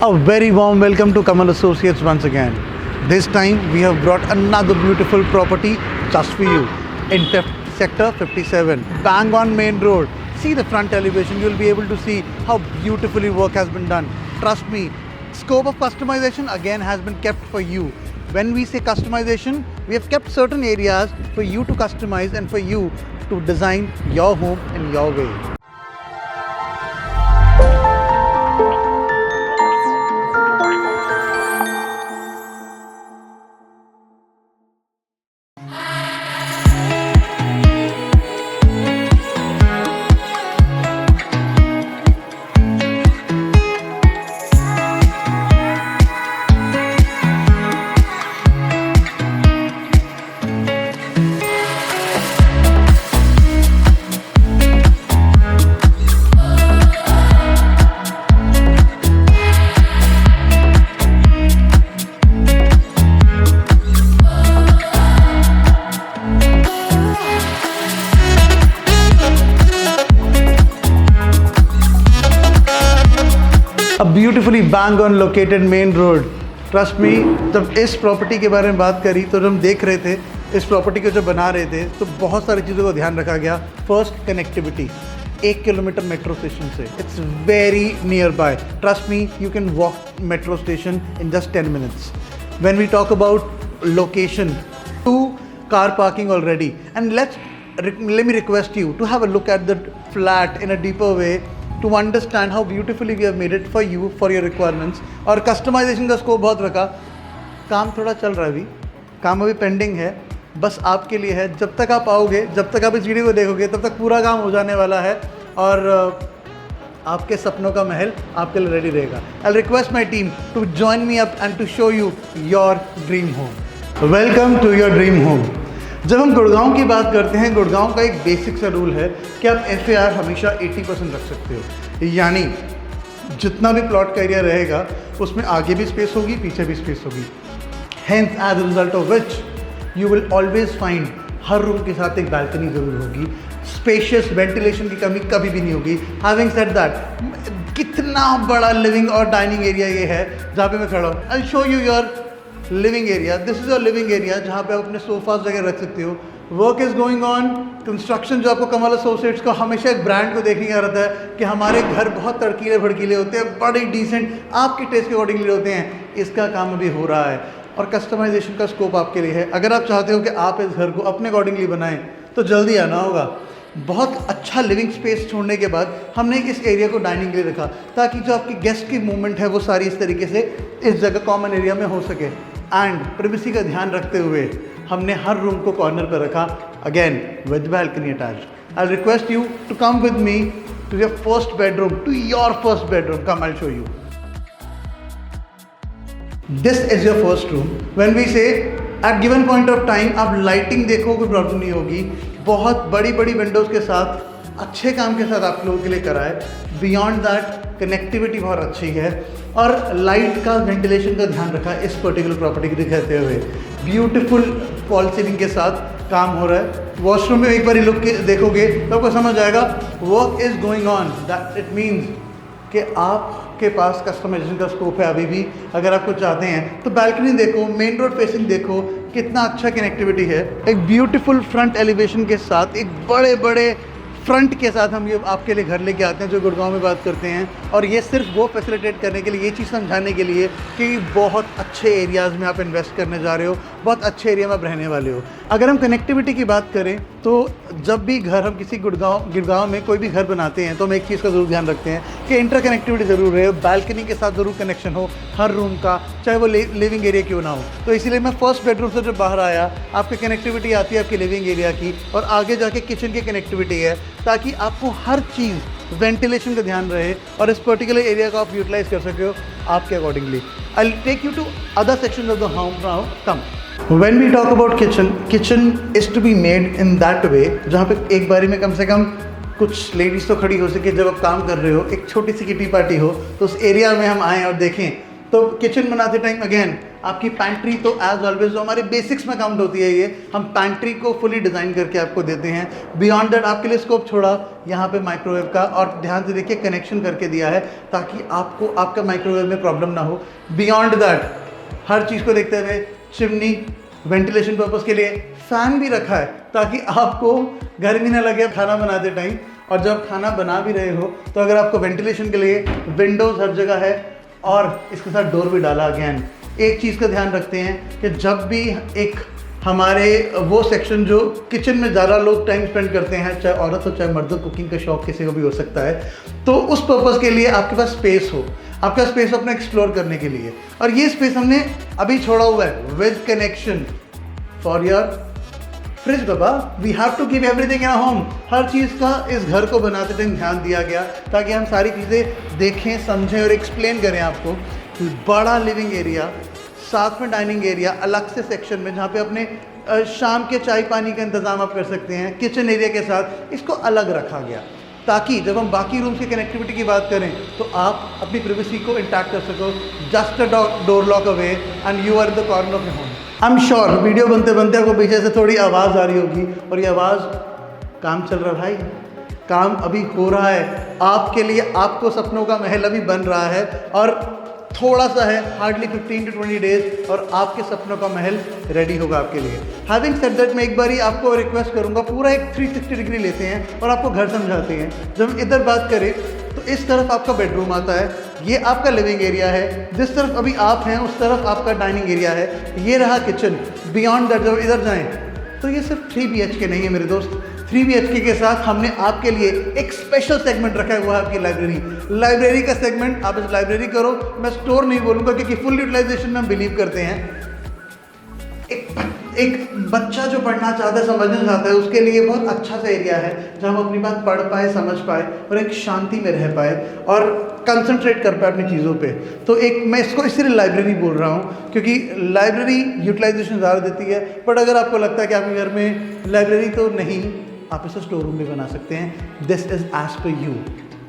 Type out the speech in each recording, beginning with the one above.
A very warm welcome to Kamal Associates once again. This time we have brought another beautiful property just for you in sector 57, bang on main road. See the front elevation, you'll be able to see how beautifully work has been done. Trust me, scope of customization again has been kept for you. When we say customization, we have kept certain areas for you to customize and for you to design your home in your way. A beautifully bang on located main road. Trust me, जब इस property के बारे में बात करी तो जब हम देख रहे थे इस प्रॉपर्टी को जब बना रहे थे तो बहुत सारी चीज़ों का ध्यान रखा गया. First, connectivity. 1 kilometre metro station से. It's very nearby. Trust me, you can walk metro station in just 10 minutes. When we talk about location, 2 car parking already. And let me request you to have a look at the flat in a deeper way to understand how beautifully we have made it for you, for your requirements. और customization का scope बहुत रखा. काम थोड़ा चल रहा है अभी, काम अभी पेंडिंग है, बस आपके लिए है. जब तक आप आओगे, जब तक आप इस वीडियो को देखोगे, तब तक पूरा काम हो जाने वाला है और आपके सपनों का महल आपके लिए रेडी रहेगा. I request my team to join me up and to show you your dream home. Welcome to your dream home. जब हम गुड़गांव की बात करते हैं, गुड़गांव का एक बेसिक सा रूल है कि आप FAR हमेशा 80% रख सकते हो. यानी जितना भी प्लॉट का एरिया रहेगा उसमें आगे भी स्पेस होगी, पीछे भी स्पेस होगी. Hence as a result of which you will always find हर रूम के साथ एक बालकनी ज़रूर होगी. स्पेशियस वेंटिलेशन की कमी कभी भी नहीं होगी. हैविंग सेड दैट, कितना बड़ा लिविंग और डाइनिंग एरिया ये है जहाँ पे मैं खड़ा हूँ. आई show you your living area. This is your living area जहाँ पे आप अपने सोफाज वगैरह रख सकते हो. Work is going on. Construction जो आपको कमल एसोसिएट्स का हमेशा एक ब्रांड को देखने का रहता है कि हमारे घर बहुत तड़कीले भड़कीले होते हैं, बड़े डिसेंट, आपके टेस्ट के अकॉर्डिंगली होते हैं. इसका काम अभी हो रहा है और कस्टमाइजेशन का स्कोप आपके लिए है. अगर आप चाहते हो कि आप इस घर को अपने अकॉर्डिंगली बनाएं तो जल्दी आना होगा. बहुत अच्छा लिविंग स्पेस छोड़ने के बाद हमने इस एरिया को डाइनिंग के लिए रखा ताकि जो आपकी गेस्ट की मूवमेंट है वो सारी इस तरीके से इस जगह कॉमन एरिया में हो सके. एंड प्रिवेसी का ध्यान रखते हुए हमने हर रूम को कॉर्नर पर रखा, again with balcony attached. I request you to come with me to your first bedroom, to your first bedroom. Come, I show you. This is your first room. When we say at given point of time आप lighting देखो, कोई problem नहीं होगी. बहुत बड़ी बड़ी Windows के साथ अच्छे काम के साथ आप लोगों के लिए करा है. बियॉन्ड दैट कनेक्टिविटी बहुत अच्छी है और लाइट का, वेंटिलेशन का ध्यान रखा इस पर्टिकुलर प्रॉपर्टी को दिखाते हुए. ब्यूटीफुल फॉल सीलिंग के साथ काम हो रहा है. वॉशरूम में एक बार लुक देखोगे तो आपको समझ आएगा work is going on. That it means कि आपके पास कस्टमाइजेशन का स्कोप है अभी भी. अगर आप कुछ चाहते हैं तो बैल्कनी देखो, मेन रोड फेसिंग देखो, कितना अच्छा कनेक्टिविटी है. एक ब्यूटीफुल फ्रंट एलिवेशन के साथ, एक बड़े बड़े फ्रंट के साथ हम ये आपके लिए घर लेके आते हैं जो गुड़गांव में बात करते हैं. और ये सिर्फ वो फैसिलिटेट करने के लिए, ये चीज़ समझाने के लिए कि बहुत अच्छे एरियाज़ में आप इन्वेस्ट करने जा रहे हो, बहुत अच्छे एरिया में आप रहने वाले हो. अगर हम कनेक्टिविटी की बात करें तो जब भी घर हम किसी गुड़गांव में कोई भी घर बनाते हैं तो हम एक चीज़ का ज़रूर ध्यान रखते हैं कि इंटर कनेक्टिविटी ज़रूर रहे. बैल्कनी के साथ ज़रूर कनेक्शन हो हर रूम का, चाहे वो लिविंग एरिया क्यों ना हो. तो इसीलिए मैं फर्स्ट बेडरूम से जब बाहर आया, आपकी कनेक्टिविटी आती है आपकी लिविंग एरिया की और आगे जाके किचन की कनेक्टिविटी है ताकि आपको हर चीज़ वेंटिलेशन का ध्यान रहे और इस पर्टिकुलर एरिया को आप यूटिलाइज कर सके हो आपके accordingly. I will take you to other section of the home now. Come. When we talk about kitchen is to be made in that way जहाँ पे एक बारी में कम से कम कुछ लेडीज़ तो खड़ी हो सके. जब आप काम कर रहे हो, एक छोटी सी किटी पार्टी हो तो उस एरिया में हम आएँ और देखें. तो किचन बनाते टाइम अगेन आपकी पैंट्री तो एज ऑलवेज जो हमारे बेसिक्स में काउंट होती है, ये हम पैंट्री को फुली डिज़ाइन करके आपको देते हैं। बियॉन्ड दैट आपके लिए स्कोप छोड़ा यहाँ पे माइक्रोवेव का, और ध्यान से देखिए कनेक्शन करके दिया है ताकि आपको आपका माइक्रोवेव में प्रॉब्लम ना हो। बियॉन्ड दैट हर चीज़ को देखते हुए चिमनी वेंटिलेशन पर्पज़ के लिए फ़ैन भी रखा है ताकि आपको गर्मी ना लगे खाना बनाते टाइम, और जब खाना बना भी रहे हो तो अगर आपको वेंटिलेशन के लिए विंडोज़ हर जगह है, और इसके साथ डोर भी डाला। अगेन एक चीज़ का ध्यान रखते हैं कि जब भी एक हमारे वो सेक्शन जो किचन में ज़्यादा लोग टाइम स्पेंड करते हैं, चाहे औरत हो चाहे मर्द, कुकिंग का शौक किसी को भी हो सकता है, तो उस पर्पज़ के लिए आपके पास स्पेस हो, आपका स्पेस अपना एक्सप्लोर करने के लिए। और ये स्पेस हमने अभी छोड़ा हुआ है with connection for your fridge. बाबा we have to keep everything in home. हर चीज़ का इस घर को बनाते टाइम ध्यान दिया गया ताकि हम सारी चीज़ें देखें, समझें और एक्सप्लेन करें आपको। बड़ा लिविंग एरिया, साथ में डाइनिंग एरिया, अलग से सेक्शन में जहाँ पे अपने शाम के चाय पानी का इंतज़ाम आप कर सकते हैं, किचन एरिया के साथ इसको अलग रखा गया ताकि जब हम बाकी रूम्स की कनेक्टिविटी की बात करें तो आप अपनी प्राइवेसी को इंटैक्ट कर सको। Just a door lock away and you are in the corner of your home. I am sure video बनते बनते आपको पीछे से थोड़ी आवाज़ आ रही होगी, और ये आवाज़ काम चल रहा है भाई, काम अभी हो रहा है आपके लिए। आपको सपनों का महल अभी बन रहा है और थोड़ा सा है, हार्डली 15 to 20 डेज, और आपके सपनों का महल रेडी होगा आपके लिए। हैविंग सेड दैट, मैं एक बार ही आपको रिक्वेस्ट करूंगा, पूरा एक 360 डिग्री लेते हैं और आपको घर समझाते हैं। जब हम इधर बात करें तो इस तरफ आपका बेडरूम आता है, ये आपका लिविंग एरिया है, जिस तरफ अभी आप हैं उस तरफ आपका डाइनिंग एरिया है, ये रहा किचन। बियॉन्ड दैट जब इधर जाएँ तो ये सिर्फ 3 BHK नहीं है मेरे दोस्त। 3 BHK के साथ हमने आपके लिए एक स्पेशल सेगमेंट रखा हुआ है, आपकी लाइब्रेरी का सेगमेंट। आप इस लाइब्रेरी करो, मैं स्टोर नहीं बोलूँगा क्योंकि फुल यूटिलाइजेशन में हम बिलीव करते हैं। एक बच्चा जो पढ़ना चाहता है, समझना चाहता है, उसके लिए बहुत अच्छा सा एरिया है जहाँ हम अपनी बात पढ़ पाए, समझ पाए और एक शांति में रह पाए और कंसंट्रेट कर पाए अपनी चीज़ों पे। तो एक मैं इसको इसलिए लाइब्रेरी बोल रहा हूँ क्योंकि लाइब्रेरी यूटिलाइजेशन ज़्यादा देती है। बट अगर आपको लगता है कि आपके घर में लाइब्रेरी तो नहीं, आप इसे स्टोर रूम भी बना सकते हैं। This is as per you.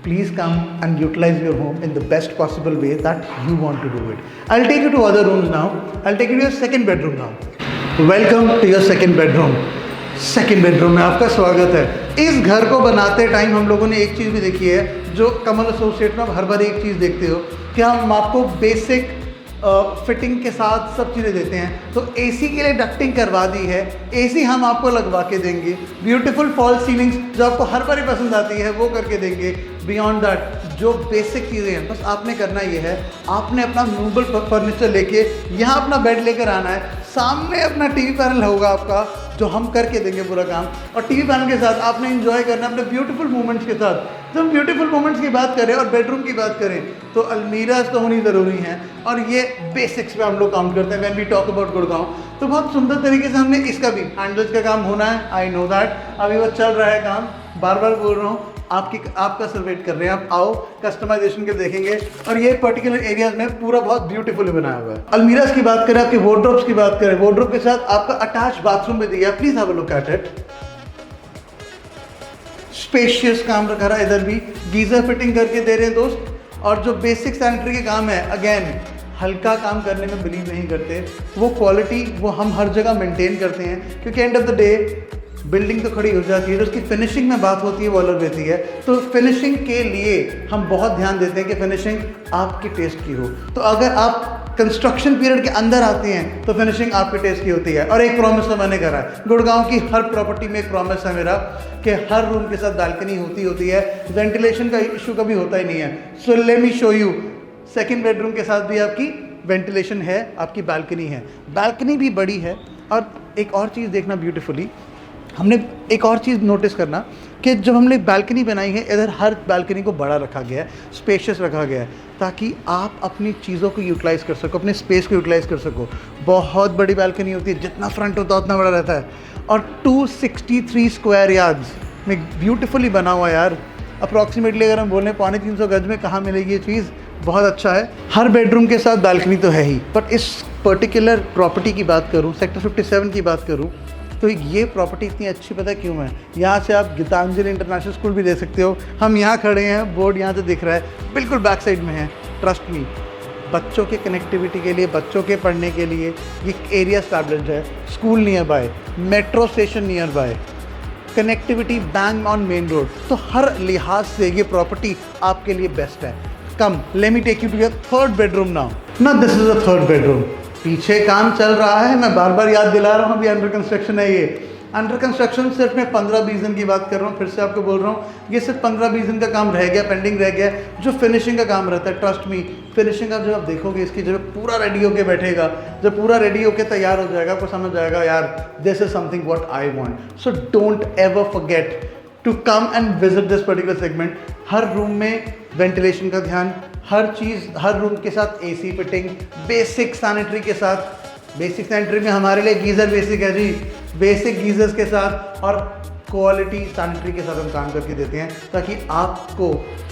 Please come and utilize your home in the best possible way that you want to do it. I'll take you to other rooms now. I'll take you to your second bedroom now. Welcome to your second bedroom. Second bedroom में आपका स्वागत है। इस घर को बनाते time हम लोगों ने एक चीज़ भी देखी है जो कमल एसोसिएट में आप हर बार एक चीज़ देखते हो कि हम आपको बेसिक फिटिंग के साथ सब चीज़ें देते हैं। तो एसी के लिए डक्टिंग करवा दी है, एसी हम आपको लगवा के देंगे। ब्यूटीफुल फॉल सीलिंग्स जो आपको हर बार पसंद आती है वो करके देंगे। बियॉन्ड दैट जो बेसिक चीज़ें हैं बस आपने करना ये है, आपने अपना मूवेबल फर्नीचर लेके यहाँ अपना बेड लेकर आना है, सामने अपना टीवी पैनल होगा आपका जो हम करके देंगे पूरा काम, और टीवी पैनल के साथ आपने एंजॉय करना है अपने ब्यूटीफुल मोमेंट्स के साथ। जब हम ब्यूटीफुल मोमेंट्स की बात करें और बेडरूम की बात करें तो अलमीराज तो होनी ज़रूरी हैं, और ये बेसिक्स पे हम लोग काउंट करते हैं when we talk about Gurgaon. तो बहुत सुंदर तरीके से हमने इसका भी हैंडल्स का काम होना है, आई नो दैट। अभी वो चल रहा है काम, बार बार बोल रहा हूँ, आपका सर्वेट कर रहे हैं। आप आओ, कस्टमाइजेशन के देखेंगे, और ये पर्टिकुलर एरियाज में पूरा बहुत ब्यूटीफुली बनाया हुआ है। अलमीराज की बात करें, आपके वार्डरोब्स की बात करें, वार्डरोब के साथ आपका अटैच बाथरूम भी दिया, please have a look at it. Spacious काम रखा रहा है, इधर भी गीजर फिटिंग करके दे रहे हैं दोस्त। और जो बेसिक सैनिटरी के काम है, अगेन हल्का काम करने में बिलीव नहीं करते, वो क्वालिटी वो हम हर जगह मेंटेन करते हैं क्योंकि end of the day building तो खड़ी हो जाती है, तो उसकी फिनिशिंग में बात होती है वो अलग रहती है। तो फिनिशिंग के लिए हम बहुत ध्यान देते हैं कि फिनिशिंग आपके टेस्ट की हो। तो अगर आप कंस्ट्रक्शन पीरियड के अंदर आते हैं तो फिनिशिंग आपके टेस्ट की होती है। और एक प्रॉमिस तो मैंने करा है, गुड़गांव की हर प्रॉपर्टी में एक प्रॉमिस है मेरा कि हर रूम के साथ बालकनी होती है, वेंटिलेशन का इशू कभी होता ही नहीं है। So let me show you, second bedroom के साथ भी आपकी वेंटिलेशन है, आपकी बालकनी है, बालकनी भी बड़ी है। और एक और चीज़ देखना ब्यूटीफुली, हमने एक और चीज़ नोटिस करना कि जब हमने बालकनी बनाई है, इधर हर बालकनी को बड़ा रखा गया है, स्पेशियस रखा गया है, ताकि आप अपनी चीज़ों को यूटिलाइज़ कर सको, अपने स्पेस को यूटिलाइज़ कर सको। बहुत बड़ी बालकनी होती है, जितना फ्रंट होता है उतना बड़ा रहता है। और 263 स्क्वायर यार्ड्स में ब्यूटीफुली बना हुआ यार। अप्रॉक्सीमेटली अगर हम बोलें 350 गज में कहाँ मिलेगी ये चीज़, बहुत अच्छा है। हर बेडरूम के साथ बालकनी तो है ही, बट इस पर्टिकुलर प्रॉपर्टी की बात करूँ, सेक्टर 57 की बात करूँ, तो ये प्रॉपर्टी इतनी अच्छी पता है क्यों है। यहाँ से आप गीतांजलि इंटरनेशनल स्कूल भी दे सकते हो। हम यहाँ खड़े हैं, बोर्ड यहाँ से दिख रहा है, बिल्कुल बैक साइड में है। ट्रस्ट मी, बच्चों के कनेक्टिविटी के लिए, बच्चों के पढ़ने के लिए ये एरिया स्टैब्लिश्ड है, school near by, metro station near by, connectivity bang on main road. तो हर लिहाज से ये प्रॉपर्टी आपके लिए बेस्ट है। Come, let me take you to your third bedroom now. ना this is a third bedroom. पीछे काम चल रहा है, मैं बार बार याद दिला रहा हूँ, अभी अंडर कंस्ट्रक्शन है। ये अंडर कंस्ट्रक्शन सिर्फ मैं 15-20 दिन की बात कर रहा हूँ, फिर से आपको बोल रहा हूँ, ये सिर्फ 15-20 दिन का काम रह गया, पेंडिंग रह गया। जो फिनिशिंग का काम रहता है, ट्रस्ट मी, फिनिशिंग का जब आप देखोगे, इसकी जब पूरा रेडी होके बैठेगा, जब पूरा रेडी होके तैयार हो जाएगा, आपको समझ आएगा यार this is something what I want. So don't ever forget to come and visit this particular segment. हर रूम में वेंटिलेशन का ध्यान, हर चीज़, हर रूम के साथ एसी फिटिंग, बेसिक सैनिटरी के साथ। बेसिक सैनिटरी में हमारे लिए गीज़र बेसिक है जी, बेसिक गीज़र्स के साथ और क्वालिटी सैनिटरी के साथ हम काम करके देते हैं, ताकि आपको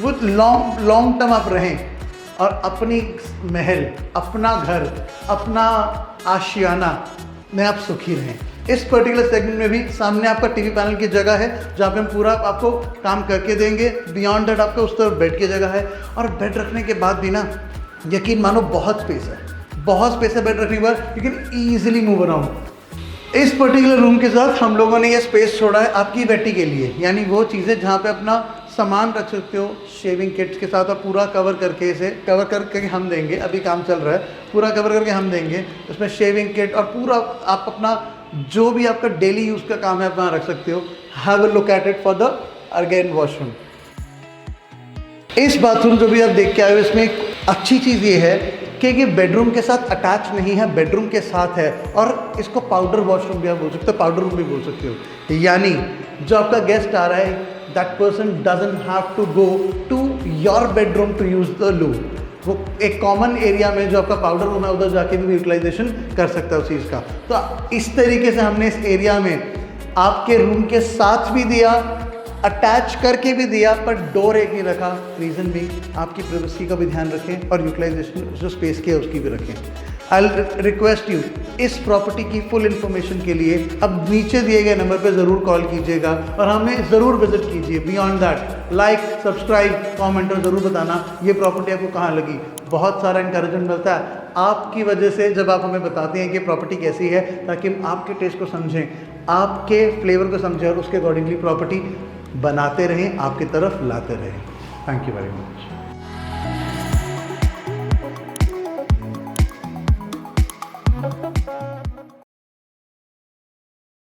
वो लॉन्ग टर्म आप रहें और अपनी महल, अपना घर, अपना आशियाना में आप सुखी रहें। इस पर्टिकुलर सेगमेंट में भी सामने आपका टीवी पैनल की जगह है, जहाँ पे हम पूरा आपको काम करके देंगे। बियॉन्ड दैट आपका उस तरफ बेड की जगह है, और बेड रखने के बाद भी ना, यकीन मानो बहुत स्पेस है, बहुत स्पेस है बेड रखने के बाद, you can easily move around. इस पर्टिकुलर रूम के साथ हम लोगों ने ये स्पेस छोड़ा है आपकी बेटी के लिए, यानी वो चीज़ें जहाँ पे अपना सामान रख सकते हो, शेविंग किट्स के साथ, और पूरा कवर करके, इसे कवर करके हम देंगे। अभी काम चल रहा है, पूरा कवर करके हम देंगे। उसमें शेविंग किट और पूरा आप अपना जो भी आपका डेली यूज़ का काम है आप वहाँ रख सकते हो। Have a look at it for the again washroom. इस बाथरूम जो भी आप देख के आए हो, इसमें एक अच्छी चीज़ ये है कि ये बेडरूम के साथ अटैच नहीं है, बेडरूम के साथ है, और इसको पाउडर वॉशरूम भी आप बोल सकते हो, पाउडर रूम भी बोल सकते हो। यानी जो आपका गेस्ट आ रहा है, that person doesn't have to go to your bedroom to use the loo. वो एक कॉमन एरिया में जो आपका पाउडर रूम है, उधर जाके भी यूटिलाइजेशन कर सकता है उस चीज़ का। तो इस तरीके से हमने इस एरिया में आपके रूम के साथ भी दिया, अटैच करके भी दिया, पर डोर एक नहीं रखा। रीज़न भी आपकी प्राइवेसी का भी ध्यान रखें और यूटिलाइजेशन जो स्पेस की है उसकी भी रखें। आई रिक्वेस्ट यू, इस प्रॉपर्टी की फुल इन्फॉर्मेशन के लिए अब नीचे दिए गए नंबर पर ज़रूर कॉल कीजिएगा और हमें ज़रूर विजिट कीजिए। Beyond that like, subscribe, comment और ज़रूर बताना ये प्रॉपर्टी आपको कहाँ लगी। बहुत सारा इंकरेजमेंट मिलता है आपकी वजह से जब आप हमें बताते हैं कि प्रॉपर्टी कैसी है, ताकि हम आपके टेस्ट को समझें, आपके फ्लेवर को समझें और उसके अकॉर्डिंगली प्रॉपर्टी बनाते रहें, आपकी तरफ लाते रहें। Thank you very much.